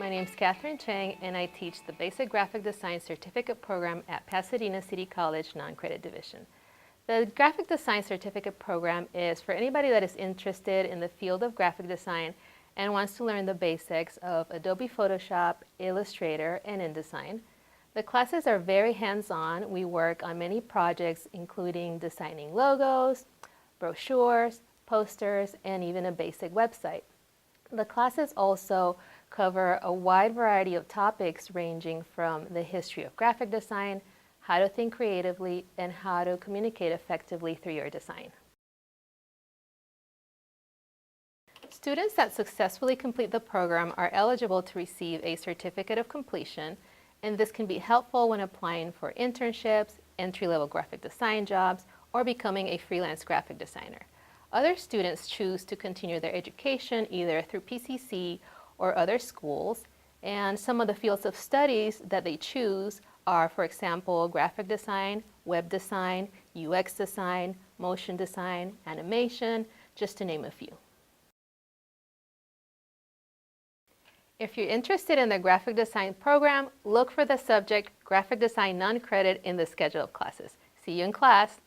My name is Cheng, and I teach the Basic Graphic Design Certificate Program at Pasadena City College Noncredit Division. The Graphic Design Certificate Program is for anybody that is interested in the field of graphic design and wants to learn the basics of Adobe Photoshop, Illustrator, and InDesign. The classes are very hands-on. We work on many projects, including designing logos, brochures, posters, and even a basic website. The classes also cover a wide variety of topics ranging from the history of graphic design, how to think creatively, and how to communicate effectively through your design. Students that successfully complete the program are eligible to receive a certificate of completion, and this can be helpful when applying for internships, entry-level graphic design jobs, or becoming a freelance graphic designer. Other students choose to continue their education either through PCC or other schools, and some of the fields of studies that they choose are, for example, graphic design, web design, UX design, motion design, animation, just to name a few. If you're interested in the graphic design program, look for the subject Graphic Design Noncredit in the schedule of classes. See you in class.